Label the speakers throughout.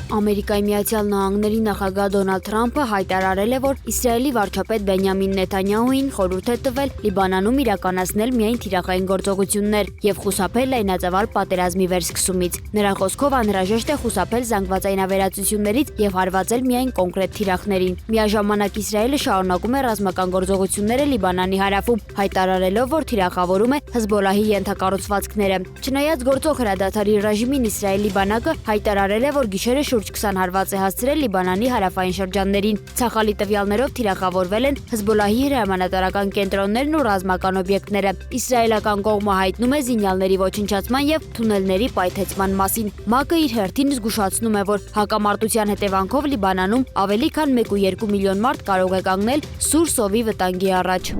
Speaker 1: Ամերիկայի Միացյալ Նահանգների նախագահ Դոնալդ Թրամփը հայտարարել է, որ Իսրայելի վարչապետ Բենյամին Նեթանյահուին խորհուրդ է տվել Լիբանանում իրականացնել միայն թիրախային գործողություններ եւ խուսափել լայնածավալ պատերազմի վերսկսումից։ Նրա խոսքով անհրաժեշտ է խուսափել զանգվածային ավերածություններից եւ հարվածել միայն կոնկրետ թիրախներին։ Միաժամանակ Իսրայելը շարունակում է ռազմական գործողությունները Լիբանանի հարավում, հայտարարելով, որ թիրախավորում է Հեզբոլահի ենթակառուցվածքները։ Չնայած գործող հրադադարի ռեժիմին Իսրայելի բանակը հայտարարել է, որ գիշերը շուրջ 20 հարված է հասցրել Լիբանանի հարավային շրջաններին։ Ցախալի տվյալներով թիրախավորվել են Հեզբոլահի հրամանատարական կենտրոններն ու ռազմական օբյեկտները։ Իսրայելական կողմը հայտնում է զինյալների ոչնչացման եւ թունելների պայթեցման մասին։ ՄԱԿ-ը իր հերթին զգուշացնում է, որ հակամարտության հետևանքով Լիբանանում ավելի քան 1.2 միլիոն մարդ կարող է կանգնել սուր սովի վտանգի առաջ։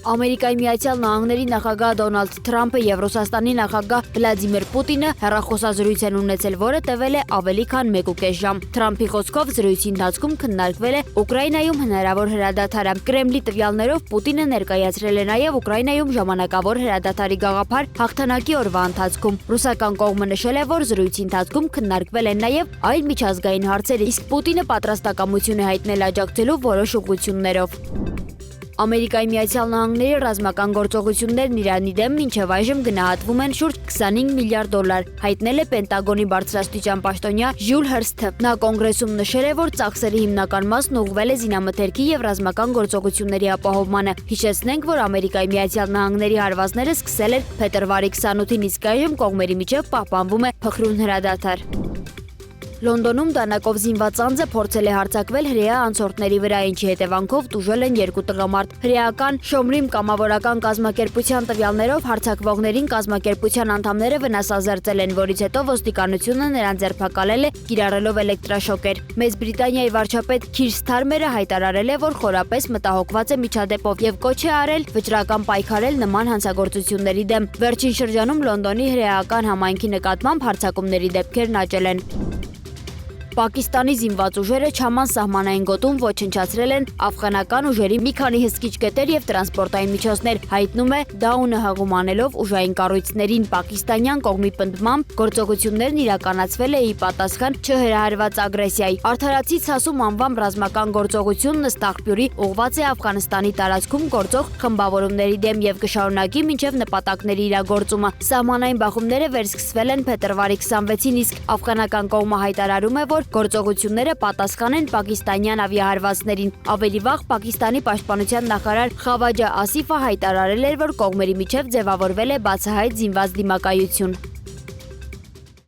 Speaker 1: Ամերիկայի Միացյալ Նահանգների նախագահ Դոնալդ Թրամփը եւ Ռուսաստանի նախագահ Վլադիմիր Պուտինը հեռախոսազրույց են ունեցել, որը տևել է ավելի քան 1.5 ժամ։ Թրամփի խոսքով զրույցի ընթացքում քննարկվել է Ուկրաինայում հնարավոր հրադադարը։ Կրեմլի տվյալներով Պուտինը ներկայացրել է նաեւ Ուկրաինայում ժամանակավոր հրադադարի գաղափար հաղթանակի օրվա ընթացքում։ Ռուսական կողմը նշել է, որ զրույցի ընթացքում քննարկվել են նաեւ այլ միջազգային հարցեր, իսկ Պուտինը պատրաստակամություն է հայտնել աջակցելու որոշ ուղղություններով։ Ամերիկայի Միացյալ Նահանգների ռազմական գործողություններն Իրանի դեմ մինչև այժմ գնահատվում են շուրջ 25 միլիարդ դոլար, հայտնել է Պենտագոնի բարձրաստիճան պաշտոնյա Ժյուլ Հըրսթը։ Նա կոնգրեսում նշել է, որ ծախսերի հիմնական մասն ուղղվել է զինամթերքի եւ ռազմական գործողությունների ապահովմանը։ Հիշեցնենք, որ Ամերիկայի Միացյալ Նահանգների հարվածները սկսել են փետրվարի 28-ին, իսկ այժմ կողմերի միջև պահպանվում է փխրուն հրադադար։ Լոնդոնում դանակով զինված անձը փորձել է հարձակվել հրեա անցորդների վրա, ինչի հետևանքով տուժել են 2 տղամարդ։ Հրեական Շոմրիմ կամավորական կազմակերպության տվյալներով հարձակվողներին կազմակերպության անդամները վնասազերծել են, որից հետո ոստիկանությունը նրան ձերբակալել է կիրառելով էլեկտրաշոկեր։ Մեծ Բրիտանիայի վարչապետ Քիր Սթարմերը հայտարարել է, որ խորապես մտահոգված է միջադեպով եւ կոչ է արել վճռական պայքարել նման հանցագործությունների դեմ։ Վերջին շրջանում Լոնդոնի հրեական համայնքի նկատմամբ հարձակումների դեպքերն աճել են։ Պակիստանի զինված ուժերը Չաման սահմանային գոտում ոչնչացրել են աֆղանական ուժերի մի քանի հսկիչ կետեր եւ տրանսպորտային միջոցներ, հայտնում է Դաունը հղում անելով ուժային կառույցներին։ Պակիստանյան կողմի պնդմամբ գործողություններն իրականացվել է ի պատասխան չհրահրված ագրեսիայի։ Արդարացի ցասում անվամբ ռազմական գործողությունն ըստ աղբյուրի ուղղված է Աֆղանստանի տարածքում գործող խմբավորումների դեմ եւ կշարունակի մինչեւ նպատակների իրագործումը։ Սահմանային բախումները վերսկսվել են փետրվարի 26-ին, իսկ աֆղանական կողմը հայտարարում է, որ գործողությունները պատասխան են պակիստանյան ավիահարվածներին։ Ավելի վաղ Պակիստանի պաշտպանության նախարար Խավաջա Ասիֆը հայտարարել էր, որ կողմերի միջև ձևավորվել է բացահայտ զինված դիմակայություն։